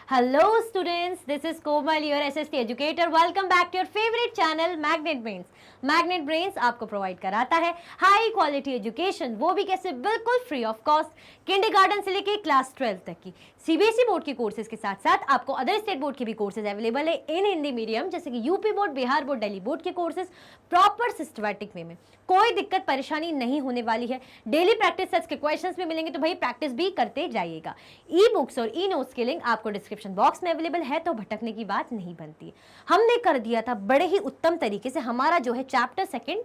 Hello students, this is Komal, your SST educator. Welcome back to your favorite channel Magnet Brains. Magnet brains आपको provide कराता है high quality education, वो भी कैसे, बिल्कुल free of cost, kindergarten से लेके क्लास 12 तक की सीबीएसई बोर्ड के कोर्सेज के साथ साथ आपको अदर स्टेट बोर्ड के भी कोर्सेज अवेलेबल है इन हिंदी मीडियम, जैसे कि UP board, Bihar board, Delhi board के कोर्सेज प्रॉपर सिस्टमैटिक वे में। कोई दिक्कत परेशानी नहीं होने वाली है। डेली प्रैक्टिस सेट्स के क्वेश्चंस भी मिलेंगे, तो भाई प्रैक्टिस भी करते जाइएगा। ई बुक्स और ई नोट्स के लिंक आपको डिस्क्रिप्शन बॉक्स में अवेलेबल है, तो भटकने की बात नहीं बनती। हमने कर दिया था बड़े ही उत्तम तरीके से हमारा जो है चैप्टर सेकंड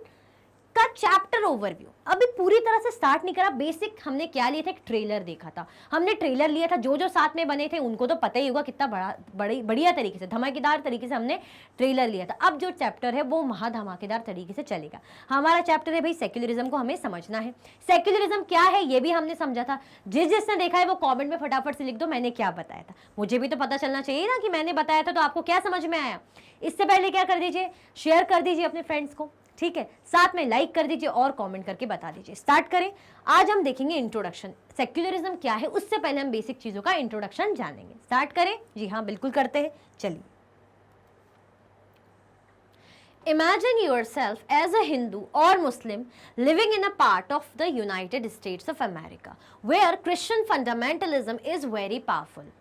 का चैप्टर ओवरव्यू। अभी पूरी तरह से स्टार्ट नहीं करा, बेसिक हमने क्या लिया था, एक ट्रेलर देखा था, हमने ट्रेलर लिया था। जो जो साथ में बने थे उनको तो पता ही होगा कितना बढ़िया तरीके से, धमाकेदार तरीके से हमने ट्रेलर लिया था। अब जो चैप्टर है वो महाधमाकेदार तरीके से चलेगा। हमारा चैप्टर है भाई सेक्युलरिज्म को हमें समझना है। सेक्युलरिज्म क्या है ये भी हमने समझा था। जिसने देखा है वो कॉमेंट में फटाफट से लिख दो मैंने क्या बताया था। मुझे भी तो पता चलना चाहिए ना कि मैंने बताया था तो आपको क्या समझ में आया। इससे पहले क्या कर दीजिए, शेयर कर दीजिए अपने फ्रेंड्स को, ठीक है, साथ में लाइक कर दीजिए और कमेंट करके बता दीजिए। स्टार्ट करें। आज हम देखेंगे इंट्रोडक्शन, सेक्युलरिज्म क्या है, उससे पहले हम बेसिक चीजों का इंट्रोडक्शन जानेंगे। स्टार्ट करें। जी हाँ, बिल्कुल करते हैं, चलिए। Imagine yourself as a Hindu or Muslim living in a part of the United States of America where Christian fundamentalism is very powerful.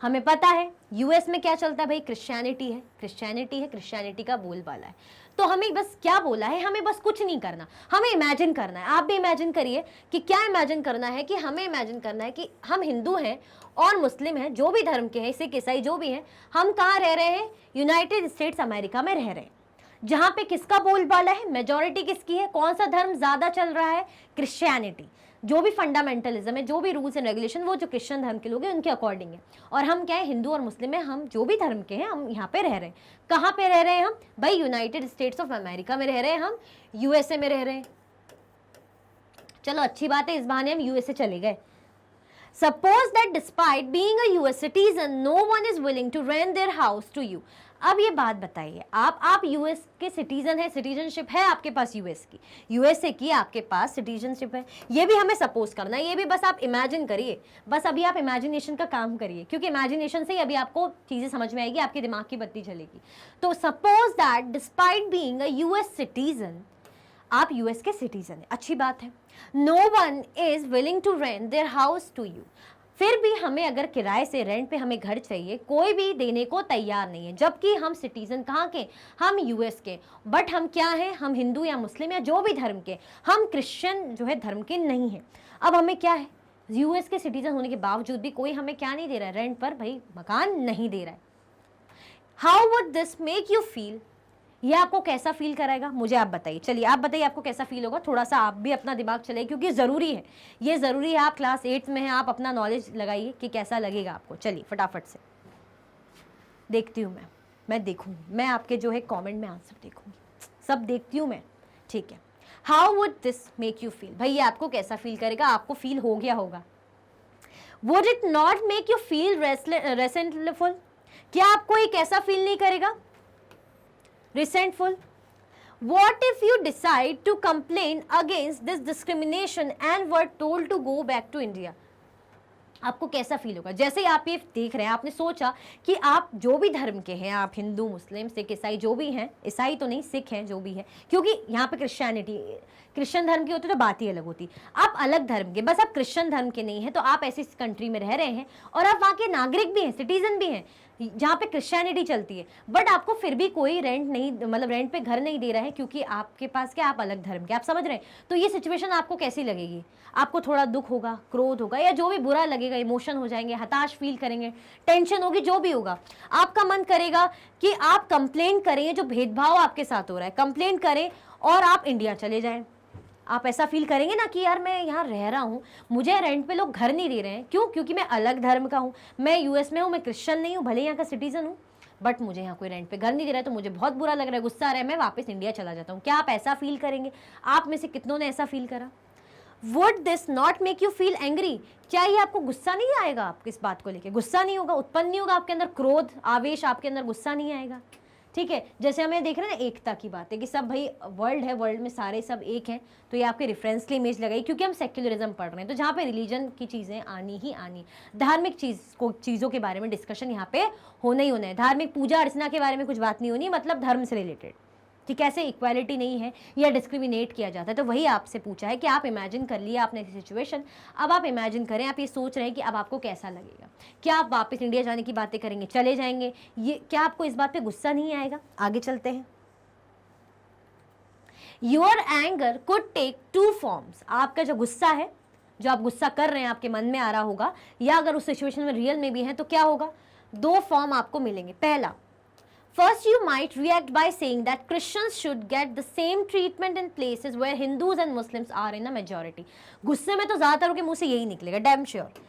हमें पता है यूएस में क्या चलता है भाई, क्रिश्चियनिटी है, क्रिश्चियनिटी का बोलबाला है। तो हमें बस क्या बोला है, हमें बस कुछ नहीं करना, हमें इमेजिन करना है। आप भी इमेजिन करिए कि क्या इमेजिन करना है, कि हमें इमेजिन करना है कि हम हिंदू हैं और मुस्लिम हैं, जो भी धर्म के हैं, सिख ईसाई जो भी हैं, हम कहाँ रह रहे हैं, यूनाइटेड स्टेट्स अमेरिका में रह रहे हैं, जहाँ पे किसका बोलबाला है, मेजॉरिटी किसकी है, कौन सा धर्म ज्यादा चल रहा है, क्रिश्चियनिटी। जो भी फंडामेंटलिज्म है, जो भी रूल्स एंड रेगुलेशन, वो जो क्रिश्चियन धर्म के लोग हैं उनके अकॉर्डिंग है। और हम क्या है, हिंदू और मुस्लिम है, हम जो भी धर्म के हैं हम यहाँ पे रह रहे हैं। कहाँ पे रह रहे हैं हम भाई, यूनाइटेड स्टेट्स ऑफ अमेरिका में रह रहे हैं, हम यूएसए में रह रहे हैं। चलो अच्छी बात है, इस बहाने हम यूएसए चले गए। Suppose that despite being a US citizen, no one is willing to rent their house to you. अब ये बात बताइए, आप यूएस के सिटीजन है, सिटीजनशिप है आपके पास यूएस की, यूएसए की आपके पास सिटीजनशिप है। ये भी हमें सपोज करना है, ये भी बस आप इमेजिन करिए, बस अभी आप इमेजिनेशन का काम करिए, क्योंकि इमेजिनेशन से ही अभी आपको चीजें समझ में आएगी, आपके दिमाग की बत्ती चलेगी। तो suppose that despite being a US citizen, आप यूएस के सिटीजन है, अच्छी बात है। No one is willing to rent their house to you, फिर भी हमें अगर किराए से रेंट पे हमें घर चाहिए, कोई भी देने को तैयार नहीं है, जबकि हम सिटीजन कहाँ के, हम यूएस के। बट हम क्या हैं, हम हिंदू या मुस्लिम या जो भी धर्म के, हम क्रिश्चियन जो है धर्म के नहीं है। अब हमें क्या है, यूएस के सिटीजन होने के बावजूद भी कोई हमें क्या नहीं दे रहा है, रेंट पर भाई मकान नहीं दे रहा है। How would this make you feel, ये आपको कैसा फील कराएगा, मुझे आप बताइए। चलिए आप बताइए आपको कैसा फील होगा, थोड़ा सा आप भी अपना दिमाग चलाइए, क्योंकि ज़रूरी है, ये ज़रूरी है। आप क्लास 8 में हैं, आप अपना नॉलेज लगाइए कि कैसा लगेगा आपको। चलिए फटाफट से देखती हूँ मैं देखूँगी, मैं आपके जो है कमेंट में आंसर देखूँगी, सब देखती हूँ मैं, ठीक है। How would this make you feel, भाई ये आपको कैसा फील करेगा, आपको फील हो गया होगा। Would it not make you feel resentful, क्या आपको ये कैसा फील नहीं करेगा, resentful? What if you decide to complain against this discrimination and were told to go back to India? आपको कैसा फील होगा। जैसे ही आप ये देख रहे हैं, आपने सोचा कि आप जो भी धर्म के हैं, आप हिंदू, मुस्लिम, सिख, ईसाई जो भी हैं, ईसाई तो नहीं सिख हैं जो भी है, क्योंकि यहाँ पे क्रिश्चियन धर्म की होती तो बात ही अलग होती। आप अलग धर्म के, बस आप क्रिश्चियन धर्म के नहीं हैं, तो आप ऐसी कंट्री में रह रहे हैं और आप वहाँ के नागरिक भी हैं, सिटीजन भी हैं, जहाँ पे क्रिश्चियनिटी चलती है, बट आपको फिर भी कोई रेंट नहीं, मतलब रेंट पे घर नहीं दे रहा है, क्योंकि आपके पास क्या, आप अलग धर्म के, आप समझ रहे हैं। तो ये सिचुएशन आपको कैसी लगेगी, आपको थोड़ा दुख होगा, क्रोध होगा, या जो भी बुरा लगेगा, इमोशन हो जाएंगे, हताश फील करेंगे, टेंशन होगी, जो भी होगा। आपका मन करेगा कि आप कंप्लेन करें, जो भेदभाव आपके साथ हो रहा है कंप्लेन करें और आप इंडिया चले जाएं। आप ऐसा फील करेंगे ना कि यार मैं यहाँ रह रहा हूँ, मुझे रेंट पे लोग घर नहीं दे रहे हैं, क्यों, क्योंकि मैं अलग धर्म का हूँ, मैं यूएस में हूँ, मैं क्रिश्चियन नहीं हूँ, भले यहाँ का सिटीजन हूँ, बट मुझे यहाँ कोई रेंट पे घर नहीं दे रहा है, तो मुझे बहुत बुरा लग रहा है, गुस्सा आ रहा है, मैं वापस इंडिया चला जाता हूँ। क्या आप ऐसा फील करेंगे? आप में से कितनों ने ऐसा फील करा? Would this not make you feel angry, क्या ये आपको गुस्सा नहीं आएगा, आपको इस बात को लेके गुस्सा नहीं होगा, उत्पन्न नहीं होगा आपके अंदर क्रोध, आवेश, आपके अंदर गुस्सा नहीं आएगा? ठीक है, जैसे हमें देख रहे हैं ना एकता की बात है कि सब भाई वर्ल्ड है, वर्ल्ड में सारे सब एक हैं, तो ये आपके रेफरेंस की इमेज लगाई क्योंकि हम सेक्युलरिज्म पढ़ रहे हैं, तो जहाँ पे रिलीजन की चीज़ें आनी ही आनी, धार्मिक चीज़ों के बारे में डिस्कशन यहाँ पे होना ही होना है। धार्मिक पूजा अर्चना के बारे में कुछ बात नहीं होनी, मतलब धर्म से रिलेटेड कि कैसे इक्वालिटी नहीं है या डिस्क्रिमिनेट किया जाता है। तो वही आपसे पूछा है कि आप इमेजिन कर लिए आपने ऐसी सिचुएशन, अब आप इमेजिन करें, आप ये सोच रहे हैं कि अब आपको कैसा लगेगा, क्या आप वापस इंडिया जाने की बातें करेंगे, चले जाएंगे, ये क्या आपको इस बात पे गुस्सा नहीं आएगा? आगे चलते हैं। Your anger could take 2 forms, आपका जो गुस्सा है, जो आप गुस्सा कर रहे हैं आपके मन में आ रहा होगा, या अगर उस सिचुएशन में रियल में भी है तो क्या होगा? 2 फॉर्म आपको मिलेंगे। पहला, first you might react by saying that Christians should get the same treatment in places where Hindus and Muslims are in a majority. गुस्से में तो ज़्यादातर के मुंह से यही निकलेगा, डैम श्योर।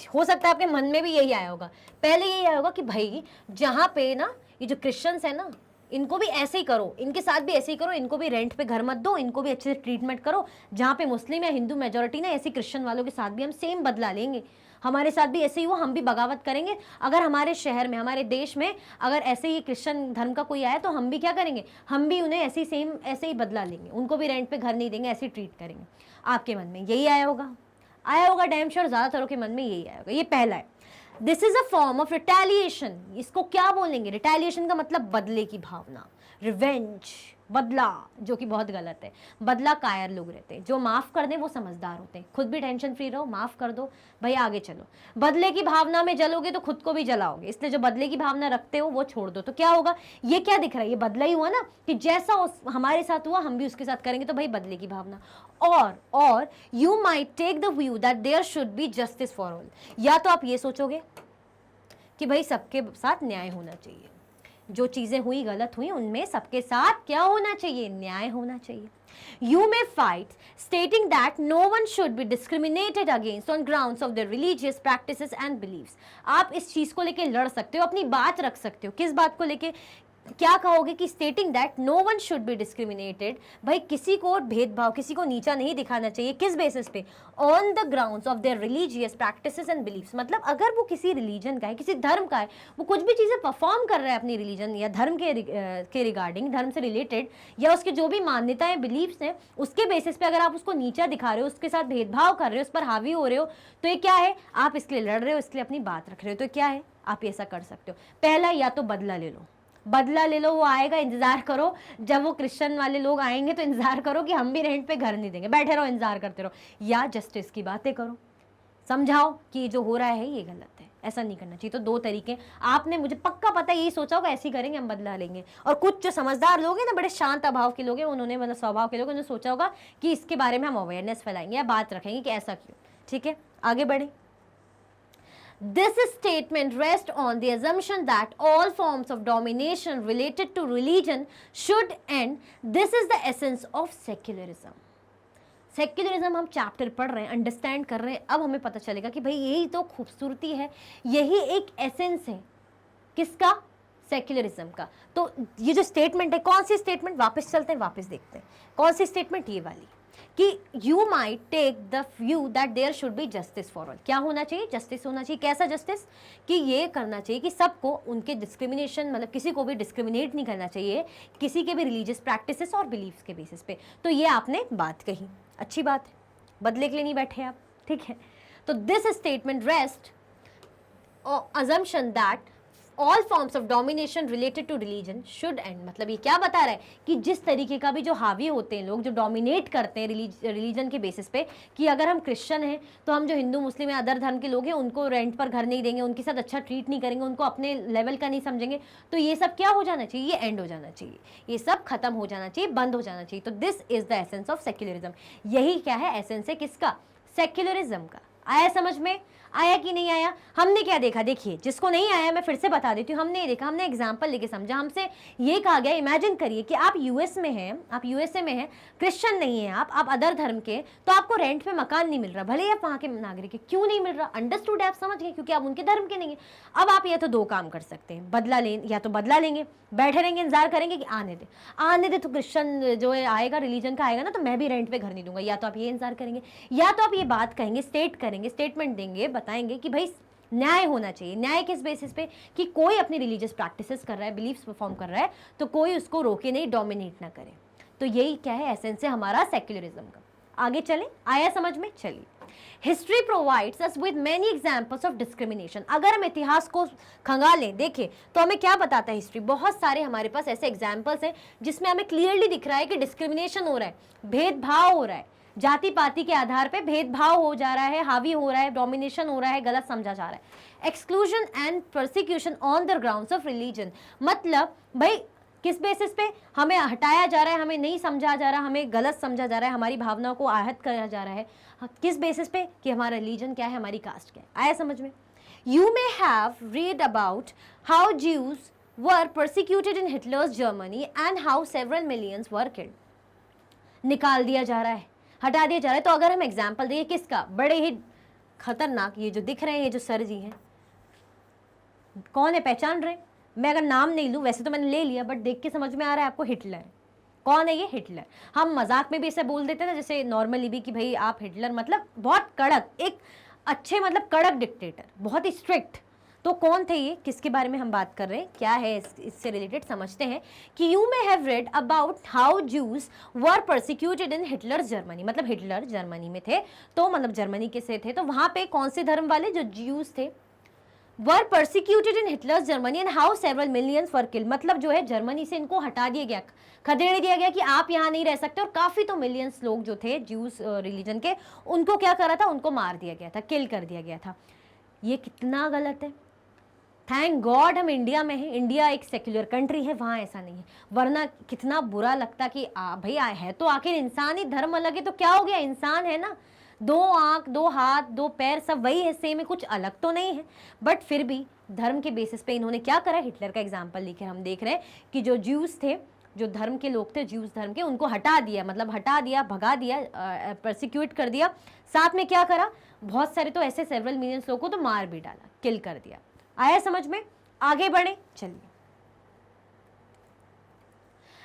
हो सकता है आपके मन में भी यही आया होगा, पहले यही आया होगा कि भाई जहाँ पे ना ये जो क्रिश्चियंस है ना, इनको भी ऐसे ही करो, इनके साथ भी ऐसे ही करो, इनको भी रेंट पे घर मत दो, इनको भी अच्छे से ट्रीटमेंट करो। जहाँ पे मुस्लिम या हिंदू मेजोरिटी ना, ऐसे क्रिश्चियन वालों के साथ भी हम सेम बदला लेंगे, हमारे साथ भी ऐसे ही हो, हम भी बगावत करेंगे। अगर हमारे शहर में, हमारे देश में अगर ऐसे ही क्रिश्चियन धर्म का कोई आया तो हम भी क्या करेंगे, हम भी उन्हें ऐसे ही सेम ऐसे ही बदला लेंगे, उनको भी रेंट पे घर नहीं देंगे, ऐसे ही ट्रीट करेंगे। आपके मन में यही आया होगा डैम श्योर, ज़्यादातरों के मन में यही आया होगा। ये पहला है। This is a form of retaliation, इसको क्या बोलेंगे? रिटेलिएशन का मतलब बदले की भावना, रिवेंज, बदला, जो कि बहुत गलत है। बदला कायर लोग रहते हैं, जो माफ़ कर दें वो समझदार होते हैं। खुद भी टेंशन फ्री रहो, माफ़ कर दो भाई, आगे चलो। बदले की भावना में जलोगे तो खुद को भी जलाओगे, इसलिए जो बदले की भावना रखते हो वो छोड़ दो। तो क्या होगा? ये क्या दिख रहा है? ये बदला ही हुआ ना, कि जैसा हमारे साथ हुआ हम भी उसके साथ करेंगे, तो भाई बदले की भावना। और you might take the view that there should be justice for all, या तो आप ये सोचोगे कि भाई सबके साथ न्याय होना चाहिए, जो चीज़ें हुई गलत हुई उनमें सबके साथ क्या होना चाहिए? न्याय होना चाहिए। You may fight stating that no one should be discriminated against on grounds of their religious practices and beliefs. आप इस चीज़ को लेके लड़ सकते हो, अपनी बात रख सकते हो। किस बात को लेके? क्या कहोगे कि stating that no one should be discriminated, भाई किसी को भेदभाव, किसी को नीचा नहीं दिखाना चाहिए। किस बेसिस पे? On the grounds of their religious practices and beliefs, मतलब अगर वो किसी रिलीजन का है, किसी धर्म का है, वो कुछ भी चीज़ें परफॉर्म कर रहा है अपनी रिलीजन या धर्म के रिगार्डिंग, धर्म से रिलेटेड, या उसके जो भी मान्यताएं बिलीफ्स हैं, उसके बेसिस पे अगर आप उसको नीचा दिखा रहे हो, उसके साथ भेदभाव कर रहे हो, उस पर हावी हो रहे हो, तो ये क्या है? आप इसके लिए लड़ रहे हो, इसके लिए अपनी बात रख रहे हो। तो क्या है? आप ऐसा कर सकते हो। पहला, या तो बदला ले लो, बदला ले लो, वो आएगा, इंतजार करो, जब वो क्रिश्चियन वाले लोग आएंगे तो इंतजार करो कि हम भी रेंट पे घर नहीं देंगे, बैठे रहो, इंतजार करते रहो। या जस्टिस की बातें करो, समझाओ कि जो हो रहा है ये गलत है, ऐसा नहीं करना चाहिए। तो 2 तरीके। आपने, मुझे पक्का पता है, यही सोचा होगा ऐसे ही करेंगे हम, बदला लेंगे। और कुछ जो समझदार लोग हैं ना, बड़े शांत अभाव के लोग हैं, उन्होंने, मतलब स्वभाव के लोग, उन्होंने सोचा होगा कि इसके बारे में हम अवेयरनेस फैलाएंगे या बात रखेंगे कि ऐसा क्यों। ठीक है, आगे बढ़े। This statement rests on the assumption that all forms of domination related to religion should end. This is the essence of secularism. Secularism हम चैप्टर पढ़ रहे हैं, अंडरस्टैंड कर रहे हैं, अब हमें पता चलेगा कि भाई यही तो खूबसूरती है, यही एक एसेंस है। किसका? सेक्युलरिज्म का। तो ये जो स्टेटमेंट है, कौन सी स्टेटमेंट? वापस चलते हैं, वापस देखते हैं कौन सी स्टेटमेंट, ये वाली, कि you might take the view that there should be justice for all. क्या होना चाहिए? जस्टिस होना चाहिए। कैसा जस्टिस? कि ये करना चाहिए कि सबको, उनके डिस्क्रिमिनेशन, मतलब किसी को भी डिस्क्रिमिनेट नहीं करना चाहिए किसी के भी रिलीजियस प्रैक्टिसेस और बिलीफ्स के बेसिस पे। तो ये आपने बात कही, अच्छी बात है, बदले के लिए नहीं बैठे आप। ठीक है, तो this statement rest assumption that all forms of domination related to religion should end। मतलब ये क्या बता रहा है कि जिस तरीके का भी जो हावी होते हैं लोग, जो डोमिनेट करते हैं रिलीजन के बेसिस पे, कि अगर हम क्रिश्चियन हैं तो हम जो हिंदू मुस्लिम या अदर धर्म के लोग हैं उनको रेंट पर घर नहीं देंगे, उनके साथ अच्छा ट्रीट नहीं करेंगे, उनको अपने लेवल का नहीं समझेंगे, तो ये सब क्या हो जाना चाहिए? ये एंड हो जाना चाहिए, ये सब खत्म हो जाना चाहिए, बंद हो जाना चाहिए। तो this is the essence of secularism. यही क्या है? एसेंस है किसका? सेक्युलरिज्म का। आया समझ में? आया कि नहीं आया? हमने क्या देखा? देखिए, जिसको नहीं आया मैं फिर से बता देती हूँ। हमने ये देखा, हमने एग्जाम्पल लेके समझा। हमसे ये कहा गया, इमेजिन करिए कि आप यूएस में हैं, आप यूएसए में हैं, क्रिश्चियन नहीं है आप अदर धर्म के, तो आपको रेंट पे मकान नहीं मिल रहा, भले आप वहाँ के नागरिक है। क्यों नहीं मिल रहा? अंडरस्टूड है, आप समझ गए, क्योंकि आप उनके धर्म के नहीं है। अब आप या तो 2 काम कर सकते हैं, बदला ले, या तो बदला लेंगे, बैठे रहेंगे, इंतजार करेंगे कि आने दे तो क्रिश्चियन जो है आएगा, रिलीजन का आएगा ना, तो मैं भी रेंट पे घर नहीं दूंगा। या तो आप ये इंतजार करेंगे, या तो आप ये बात कहेंगे, स्टेटमेंट देंगे, बताएंगे कि भाई न्याय होना चाहिए। न्याय किस बेसिस पे कि कोई अपनी रिलीजियस प्रैक्टिसेस कर रहा है, बिलीफ्स परफॉर्म कर रहा है, तो कोई उसको रोके नहीं, डोमिनेट ना करे। तो यही क्या है एसेंस है हमारा सेक्युलरिज्म का। आगे चलें, आया समझ में? चलिए, history provides us with many examples of discrimination. अगर हम इतिहास को खंगालें, देखें, तो हमें क्या बताता है हिस्ट्री? बहुत सारे हमारे पास ऐसे एग्जाम्पल्स हैं जिसमें हमें क्लियरली दिख रहा है कि डिस्क्रिमिनेशन हो रहा है, भेदभाव हो रहा है, जाति पाति के आधार पे भेदभाव हो जा रहा है, हावी हो रहा है, डोमिनेशन हो रहा है, गलत समझा जा रहा है। Exclusion and persecution on the grounds of religion, मतलब भाई किस बेसिस पे हमें हटाया जा रहा है, हमें नहीं समझा जा रहा, हमें गलत समझा जा रहा है, हमारी भावनाओं को आहत किया जा रहा है, किस बेसिस पे कि हमारा रिलीजन क्या है, हमारी कास्ट क्या है। आया समझ में? You may have read about how Jews were persecuted in Hitler's Germany and how several millions were killed. निकाल दिया जा रहा है, हटा दिया जा रहा है। तो अगर हम एग्जाम्पल दें किसका, बड़े ही खतरनाक, ये जो दिख रहे हैं, ये जो सर जी हैं, कौन है, पहचान रहे? मैं अगर नाम नहीं लूँ, वैसे तो मैंने ले लिया, बट देख के समझ में आ रहा है आपको, हिटलर। कौन है ये? हिटलर। हम मजाक में भी इसे बोल देते हैं ना, जैसे नॉर्मली भी कि भाई आप हिटलर, मतलब बहुत कड़क, एक अच्छे मतलब कड़क डिक्टेटर, बहुत ही स्ट्रिक्ट। तो कौन थे ये, किसके बारे में हम बात कर रहे हैं, क्या है इससे रिलेटेड समझते हैं कि you may have read about how Jews were persecuted in Hitler Germany. मतलब हिटलर जर्मनी में थे, तो मतलब जर्मनी के से थे, तो वहां पे कौन से धर्म वाले, जो ज्यूज थे, were persecuted in Hitler's Germany and how several millions were killed. मतलब जो है जर्मनी से इनको हटा दिया गया, खदेड़ दिया गया कि आप यहाँ नहीं रह सकते, और काफी तो मिलियंस लोग जो थे ज्यूज रिलीजन के, उनको क्या करा था, उनको मार दिया गया था, किल कर दिया गया था। ये कितना गलत है। थैंक गॉड हम इंडिया में हैं, इंडिया एक सेक्युलर कंट्री है, वहाँ ऐसा नहीं है, वरना कितना बुरा लगता कि भाई है तो आखिर इंसान ही, धर्म अलग है तो क्या हो गया, इंसान है ना, दो आंख, दो हाथ, दो पैर, सब वही है, सेम है, कुछ अलग तो नहीं है। बट फिर भी धर्म के बेसिस पे इन्होंने क्या करा, हिटलर का एग्जाम्पल लेकर हम देख रहे हैं कि जो ज्यूज थे, जो धर्म के लोग थे, ज्यूज धर्म के, उनको हटा दिया, मतलब हटा दिया, भगा दिया, परसिक्यूट कर दिया। साथ में क्या करा, बहुत सारे तो ऐसे सेवरल मिलियंस लोगों को तो मार भी डाला, किल कर दिया। आया समझ में? आगे बढ़े, चलिए।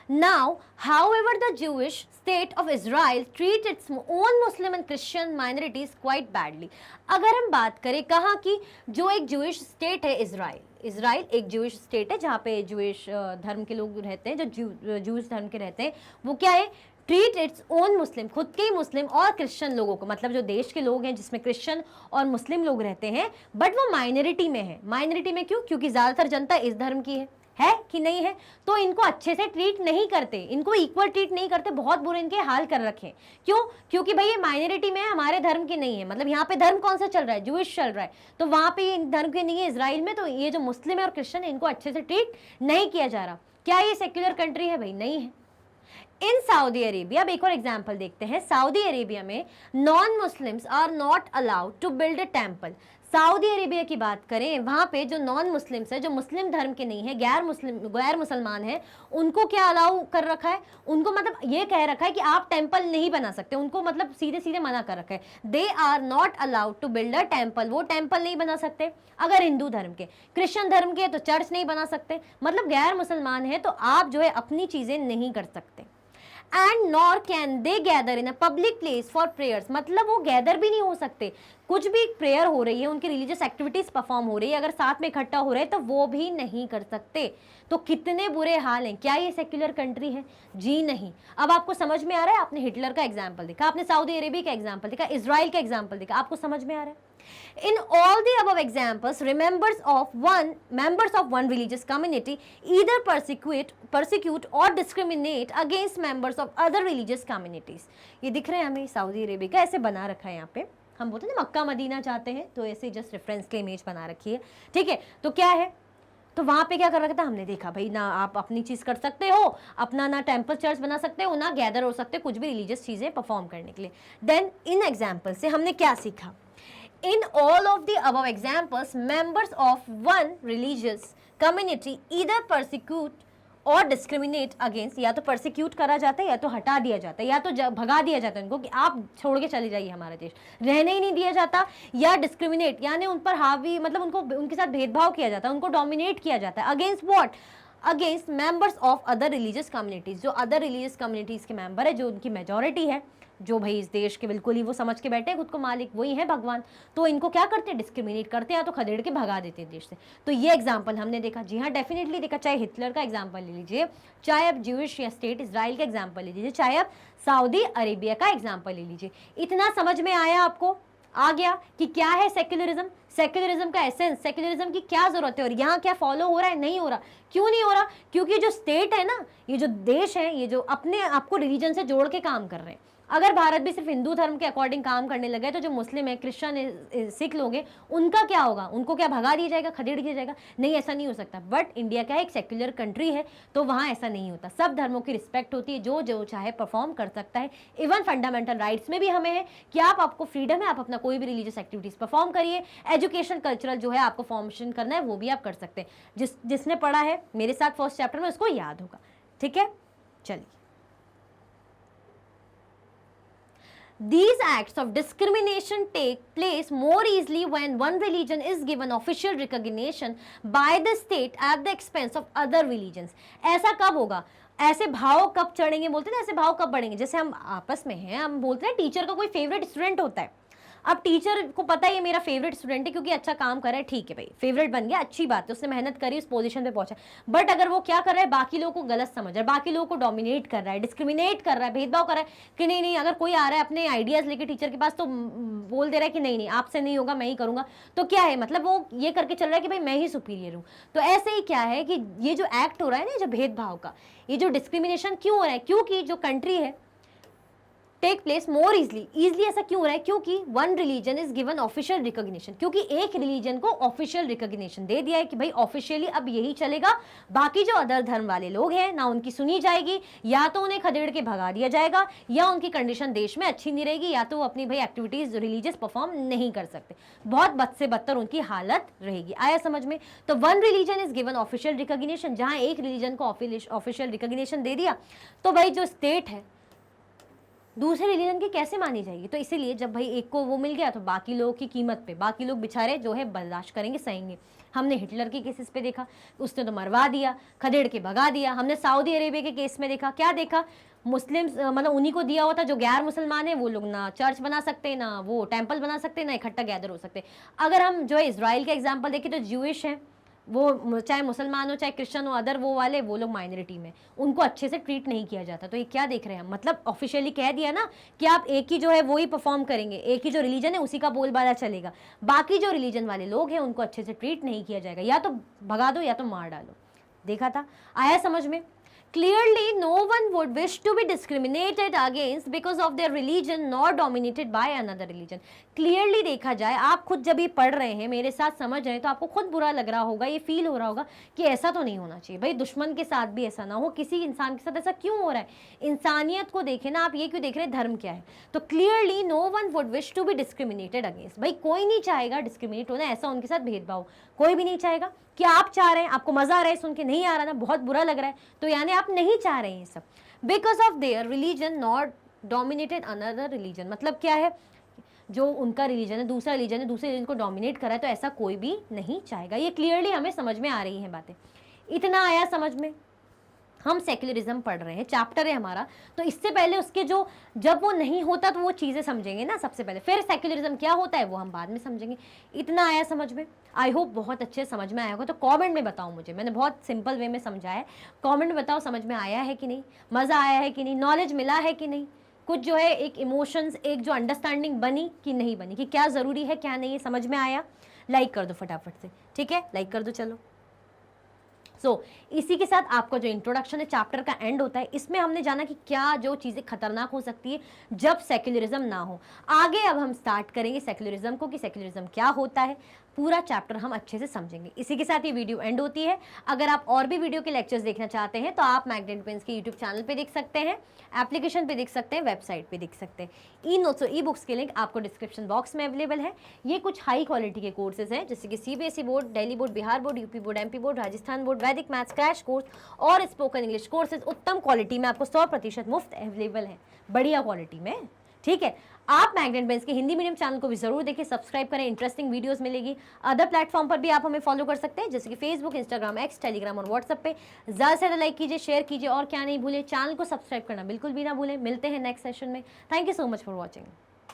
Now, however, the Jewish state of Israel treats its own Muslim and Christian minorities quite badly. अगर हम बात करें कहाँ की, जो एक Jewish state है इजराइल एक Jewish state है जहाँ पे Jewish धर्म के लोग रहते हैं, जो Jewish धर्म के रहते हैं, वो क्या है, ट्रीट इट्स ओन मुस्लिम, खुद के ही मुस्लिम और क्रिश्चियन लोगों को, मतलब जो देश के लोग हैं जिसमें क्रिश्चियन और मुस्लिम लोग रहते हैं, बट वो माइनॉरिटी में है। माइनॉरिटी में क्यों? क्योंकि ज़्यादातर जनता इस धर्म की है कि नहीं है, तो इनको अच्छे से ट्रीट नहीं करते, इनको इक्वल ट्रीट नहीं करते, बहुत बुरे इनके हाल कर रखे। क्यों? क्योंकि भाई ये माइनॉरिटी में है, हमारे धर्म की नहीं है, मतलब यहाँ पे धर्म कौन सा चल रहा है, ज्यूइश चल रहा है, तो वहाँ पे ये धर्म के नहीं है इजराइल में, तो ये जो मुस्लिम है और क्रिश्चियन है, इनको अच्छे से ट्रीट नहीं किया जा रहा। क्या ये सेक्युलर कंट्री है? भाई नहीं है। इन सऊदी अरेबिया, अब एक और एग्जाम्पल देखते हैं। सऊदी अरेबिया में non Muslims are not allowed to build a temple. Saudi Arabia की बात करें, वहाँ पे जो नॉन मुस्लिम्स है, जो मुस्लिम धर्म के नहीं है, गैर मुसलमान है, उनको क्या अलाउ कर रखा है, उनको मतलब ये कह रखा है कि आप टेम्पल नहीं बना सकते, उनको मतलब सीधे सीधे मना कर रखा है। They are not allowed to build a temple, वो टेम्पल नहीं बना सकते। अगर हिंदू धर्म के, क्रिश्चियन धर्म के तो चर्च नहीं बना सकते, मतलब गैर मुसलमान है तो आप जो है अपनी चीजें नहीं कर सकते। And nor can they gather in a public place for prayers, मतलब वो गैदर भी नहीं हो सकते, कुछ भी प्रेयर हो रही है, उनकी रिलीजियस एक्टिविटीज परफॉर्म हो रही है, अगर साथ में इकट्ठा हो रहे हैं तो वो भी नहीं कर सकते। तो कितने बुरे हाल हैं। क्या ये सेक्युलर कंट्री है? जी नहीं। अब आपको समझ में आ रहा है, आपने हिटलर का एग्जाम्पल देखा, आपने सऊदी अरेबिया का एग्जाम्पल देखा, इजराइल का एग्जाम्पल देखा, आपको समझ में आ रहा है। In all the above examples, members of one religious community either persecute or discriminate against members of other religious communities. ये दिख रहे हैं हमें सऊदी अरेबिया का, ऐसे बना रखा है यहाँ पे, हम बोलते हैं ना मक्का मदीना चाहते हैं, तो ऐसे जस्ट रेफरेंस के इमेज बना रखी है, ठीक है। तो क्या है, तो वहाँ पे क्या कर रखा था, हमने देखा भाई ना आप अपनी चीज़ कर सकते हो, अपना ना टेम्पल चर्च बना सकते हो, ना गैदर हो सकते, कुछ भी रिलीजियस चीज़ें परफॉर्म करने के लिए। देन इन एग्जाम्पल से हमने क्या सीखा, in all of the above examples, members of one religious community either persecute or discriminate against, या तो persecute करा जाता है, या तो हटा दिया जाता है, या तो भगा दिया जाता है उनको कि आप छोड़ के चले जाइए, हमारा देश रहने ही नहीं दिया जाता, या discriminate यानी उन पर हावी, मतलब उनको उनके साथ भेदभाव किया जाता है, उनको डोमिनेट किया जाता है। Against what? Against members of other religious communities, जो अदर रिलीजियस कम्युनिटीज के मेंबर है, जो उनकी मेजॉरिटी है, जो भाई इस देश के बिल्कुल ही वो समझ के बैठे हैं खुद को मालिक, वही है भगवान, तो इनको क्या करते हैं, डिस्क्रिमिनेट करते हैं, तो खदेड़ के भगा देते हैं देश से। तो ये एग्जाम्पल हमने देखा, जी हाँ डेफिनेटली देखा, चाहे हिटलर का एग्जाम्पल ले लीजिए, चाहे आप ज्यूइश या स्टेट इसराइल का एग्जाम्पल ले लीजिए, चाहे आप सऊदी अरेबिया का एग्जाम्पल ले लीजिए। इतना समझ में आया आपको, आ गया कि क्या है सेक्युलरिज्म, सेक्युलरिज्म का एसेंस, सेक्युलरिज्म की क्या जरूरत है और यहाँ क्या फॉलो हो रहा है, नहीं हो रहा। क्यों नहीं हो रहा? क्योंकि जो स्टेट है ना, ये जो देश है, ये जो अपने आपको रिलीजन से जोड़ के काम कर रहे हैं। अगर भारत भी सिर्फ हिंदू धर्म के अकॉर्डिंग काम करने लगे तो जो मुस्लिम है, क्रिश्चियन है, सिख लोग हैं, उनका क्या होगा? उनको क्या भगा दिया जाएगा, खदेड़ दिया जाएगा? नहीं, ऐसा नहीं हो सकता। बट इंडिया क्या है, एक सेक्युलर कंट्री है, तो वहाँ ऐसा नहीं होता। सब धर्मों की रिस्पेक्ट होती है, जो जो चाहे परफॉर्म कर सकता है। इवन फंडामेंटल राइट्स में भी हमें है कि आपको फ्रीडम है, आप अपना कोई भी रिलीजियस एक्टिविटीज परफॉर्म करिए। एजुकेशन कल्चरल जो है आपको फॉर्मेशन करना है, वो भी आप कर सकते हैं। जिसने पढ़ा है मेरे साथ फर्स्ट चैप्टर में, उसको याद होगा। ठीक है, चलिए। These acts of discrimination take place more easily when one religion is given official recognition by the state at the expense of other religions. ऐसा कब होगा? ऐसे भाव कब चढ़ेंगे, बोलते हैं ना, ऐसे भाव कब बढ़ेंगे? जैसे हम आपस में हैं, हम बोलते हैं टीचर का कोई फेवरेट स्टूडेंट होता है। अब टीचर को पता है ये मेरा फेवरेट स्टूडेंट है क्योंकि अच्छा काम कर रहा है, ठीक है भाई, फेवरेट बन गया, अच्छी बात है, उसने मेहनत करी, उस पोजीशन पे पहुंचा। बट अगर वो क्या कर रहा है, बाकी लोगों को गलत समझ रहा है, बाकी लोगों को डोमिनेट कर रहा है, डिस्क्रिमिनेट कर रहा है, भेदभाव कर रहा है कि नहीं नहीं, अगर कोई आ रहा है अपने आइडियाज लेके टीचर के पास तो बोल दे रहा है कि नहीं नहीं आपसे नहीं होगा, मैं ही करूंगा, तो क्या है मतलब वो ये करके चल रहा है कि भाई मैं ही सुपीरियर हूँ। तो ऐसे ही क्या है कि ये जो एक्ट हो रहा है ना, जो भेदभाव का, ये जो डिस्क्रिमिनेशन क्यों हो रहा है, क्योंकि जो कंट्री है टेक प्लेस मोर इजली ऐसा क्यों हो रहा है? क्योंकि one religion is given official recognition, क्योंकि एक रिलीजन को ऑफिशियल रिकॉग्निशन दे दिया है कि भाई ऑफिशियली अब यही चलेगा, बाकी जो अदर धर्म वाले लोग हैं ना उनकी सुनी जाएगी, या तो उन्हें खदेड़ के भगा दिया जाएगा, या उनकी कंडीशन देश में अच्छी नहीं रहेगी, या तो वो अपनी भाई एक्टिविटीज रिलीजियस परफॉर्म नहीं कर सकते, बहुत बद से बदतर उनकी हालत रहेगी। आया समझ में? तो one religion is given official recognition, जहां एक रिलीजन को ऑफिशियल रिकॉग्निशन दे दिया तो भाई जो स्टेट है दूसरे रिलीजन की कैसे मानी जाएगी? तो इसीलिए जब भाई एक को वो मिल गया तो बाकी लोगों की कीमत पे बाकी लोग बेचारे जो है बर्दाश्त करेंगे, सहेंगे। हमने हिटलर के केसेस पे देखा, उसने तो मरवा दिया, खदेड़ के भगा दिया। हमने सऊदी अरेबिया के केस में देखा, क्या देखा, मुस्लिम मतलब उन्हीं को दिया हुआ था, जो गैर मुसलमान है वो लोग ना चर्च बना सकते, ना वो टेम्पल बना सकते, ना इकट्ठा गैदर हो सकते। अगर हम जो है इसराइल का एग्जाम्पल देखें तो ज्यूइश है, वो चाहे मुसलमान हो चाहे क्रिश्चियन हो, अदर वो वाले, वो लोग माइनॉरिटी में, उनको अच्छे से ट्रीट नहीं किया जाता। तो ये क्या देख रहे हैं, मतलब ऑफिशियली कह दिया ना कि आप एक ही जो है वो ही परफॉर्म करेंगे, एक ही जो रिलीजन है उसी का बोलबाला चलेगा, बाकी जो रिलीजन वाले लोग हैं उनको अच्छे से ट्रीट नहीं किया जाएगा, या तो भगा दो या तो मार डालो। देखा था? आया समझ में? Clearly, no one would wish to be discriminated against because of their religion nor dominated by another religion. Clearly देखा जाए, आप खुद जब ये पढ़ रहे हैं, मेरे साथ समझ रहे हैं, तो आपको खुद बुरा लग रहा होगा, ये फील हो रहा होगा कि ऐसा तो नहीं होना चाहिए भाई, दुश्मन के साथ भी ऐसा ना हो, किसी इंसान के साथ ऐसा क्यों हो रहा है? इंसानियत को देखे ना आप, ये क्यों देख रहे हैं धर्म क्या है? तो clearly no one would wish to be discriminated against, भाई कोई नहीं चाहेगा डिस्क्रिमिनेट होना, ऐसा उनके साथ भेदभाव कोई भी नहीं चाहेगा। क्या आप चाह रहे हैं? आपको मजा आ रहा है सुन के? नहीं आ रहा ना, बहुत बुरा लग रहा है, तो यानी आप नहीं चाह रहे हैं ये सब। Because of their religion not dominated another religion, मतलब क्या है, जो उनका रिलीजन है, दूसरा रिलीजन है, दूसरे रिलीजन को डोमिनेट करा है, तो ऐसा कोई भी नहीं चाहेगा। ये क्लियरली हमें समझ में आ रही हैं बातें। इतना आया समझ में? हम सेक्युलरिज्म पढ़ रहे हैं, चैप्टर है हमारा, तो इससे पहले उसके जो जब वो नहीं होता तो वो चीज़ें समझेंगे ना सबसे पहले, फिर सेक्युलरिज्म क्या होता है वो हम बाद में समझेंगे। इतना आया समझ में? आई होप बहुत अच्छे समझ में आया होगा। तो कमेंट में बताओ मुझे, मैंने बहुत सिंपल वे में समझाया है, कमेंट में बताओ समझ में आया है कि नहीं, मज़ा आया है कि नहीं, नॉलेज मिला है कि नहीं, कुछ जो है एक इमोशंस, एक जो अंडरस्टैंडिंग बनी कि नहीं बनी, कि क्या ज़रूरी है क्या नहीं है, समझ में आया? लाइक कर दो फटाफट से, ठीक है, लाइक कर दो। चलो इसी के साथ आपका जो इंट्रोडक्शन है चैप्टर का एंड होता है। इसमें हमने जाना कि क्या जो चीज़ें खतरनाक हो सकती है जब सेक्युलरिज्म ना हो। आगे अब हम स्टार्ट करेंगे सेक्युलरिज्म को, कि सेक्युलरिज्म क्या होता है, पूरा चैप्टर हम अच्छे से समझेंगे। इसी के साथ ये वीडियो एंड होती है। अगर आप और भी वीडियो के लेक्चर्स देखना चाहते हैं तो आप मैग्नेट पेन्स के यूट्यूब चैनल पे देख सकते हैं, एप्लीकेशन पे देख सकते हैं, वेबसाइट पे देख सकते हैं। ई नोट्स और ई बुक्स के लिंक आपको डिस्क्रिप्शन बॉक्स में अवेलेबल है। ये कुछ हाई क्वालिटी के कोर्सेज हैं, जैसे कि CBSE board, Delhi board, Bihar board, UP board, MP board, Rajasthan board, वैदिक मैथ्स क्रैश कोर्स और स्पोकन इंग्लिश कोर्सेज उत्तम क्वालिटी में आपको 100% मुफ्त अवेलेबल है, बढ़िया क्वालिटी में। ठीक है, आप मैग्नेट बेंस के हिंदी मीडियम चैनल को भी जरूर देखिए, सब्सक्राइब करें, इंटरेस्टिंग वीडियोस मिलेगी। अदर प्लेटफॉर्म पर भी आप हमें फॉलो कर सकते हैं, जैसे कि फेसबुक, इंस्टाग्राम, एक्स, टेलीग्राम और व्हाट्सएप पे। ज़्यादा से ज़्यादा लाइक कीजिए, शेयर कीजिए और क्या नहीं भूलें, चैनल को सब्सक्राइब करना बिल्कुल भी ना भूलें। मिलते हैं नेक्स्ट सेशन में। Thank you so much for watching.